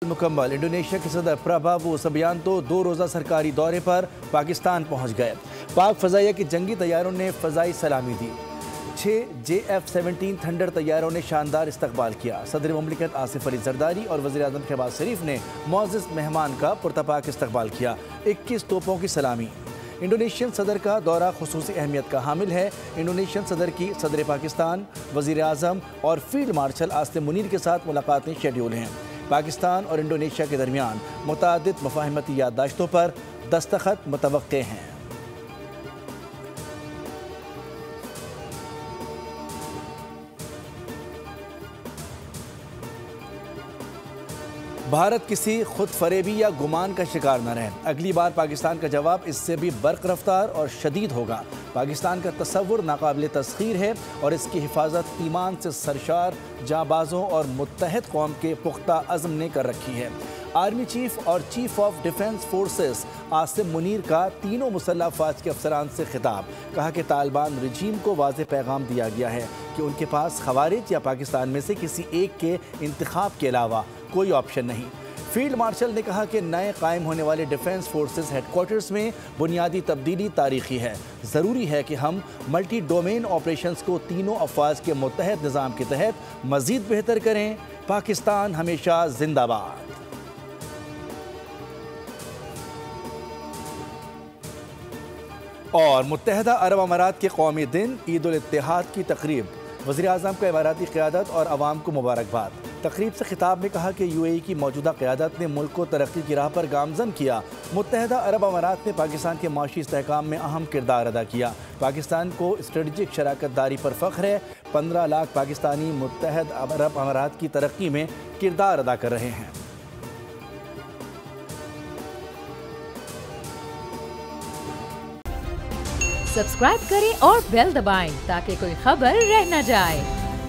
مکمل۔ انڈونیشیا کے صدر پراباوو سبیانتو 2 روزہ سرکاری دورے پر پاکستان پہنچ گئے۔ پاک فضائیہ کے جنگی طیاروں نے فضائی سلامی دی۔ 6 JF-17 تھنڈر طیاروں نے شاندار استقبال کیا۔ صدر مملکت آصف علی زرداری اور وزیر اعظم شہباز شریف نے معزز مہمان کا پرتپاک استقبال کیا۔ 21 توپوں کی سلامی۔ انڈونیشین صدر کا دورہ خصوصی اہمیت کا حامل ہے۔ انڈونیشین صدر کی صدر پاکستان، وزیر اعظم اور فیلڈ مارشل آصم منیر کے ساتھ ملاقاتیں شیڈیول ہیں۔ پاکستان اور انڈونیشیا کے درمیان متعدد مفاہمتی یادداشتوں پر دستخط متوقع ہیں۔ بھارت کسی خود فریبی یا گمان کا شکار نہ رہے۔ اگلی بار پاکستان کا جواب اس سے بھی برق رفتار اور شدید ہوگا۔ پاکستان کا تصور ناقابل تسخیر ہے اور اس کی حفاظت ایمان سے سرشار جانبازوں اور متحد قوم کے پختہ عزم نے کر رکھی ہے۔ آرمی چیف اور chief of defence forces Asim Munir کا تینوں مسلح افواج کے افسران سے خطاب۔ کہا کہ طالبان رجیم کو واضح پیغام دیا گیا ہے کہ ان کے پاس خوارج یا پاکستان میں سے کسی ایک کے انتخاب کے علاوہ کوئی آپشن نہیں۔ فیلڈ مارشل نے کہا کہ نئے قائم ہونے والے ڈیفنس فورسز ہیڈ کوارٹرز میں بنیادی تبدیلی تاریخی ہے۔ ضروری ہے کہ ہم ملٹی ڈومین آپریشنز کو تینوں افواج کے متحد نظام کے تحت مزید بہتر کریں۔ پاکستان ہمیشہ زندہ باد۔ اور متحدہ عرب امارات کے قومی دن عید الاتحاد کی تقریب۔ وزیر اعظم کا اماراتی قیادت اور عوام کو مبارکباد۔ تقریب سے خطاب میں کہا کہ UAE کی موجودہ قیادت نے ملک کو ترقی کی راہ پر گامزن کیا۔ متحدہ عرب امارات نے پاکستان کے معاشی استحکام میں اہم کردار ادا کیا۔ پاکستان کو اسٹریٹجک شراکت داری پر فخر ہے۔ 15 لاکھ پاکستانی متحدہ عرب امارات کی ترقی میں کردار ادا کر رہے ہیں۔ سبسکرائب کریں اور بیل دبائیں تاکہ کوئی خبر رہ نہ جائے۔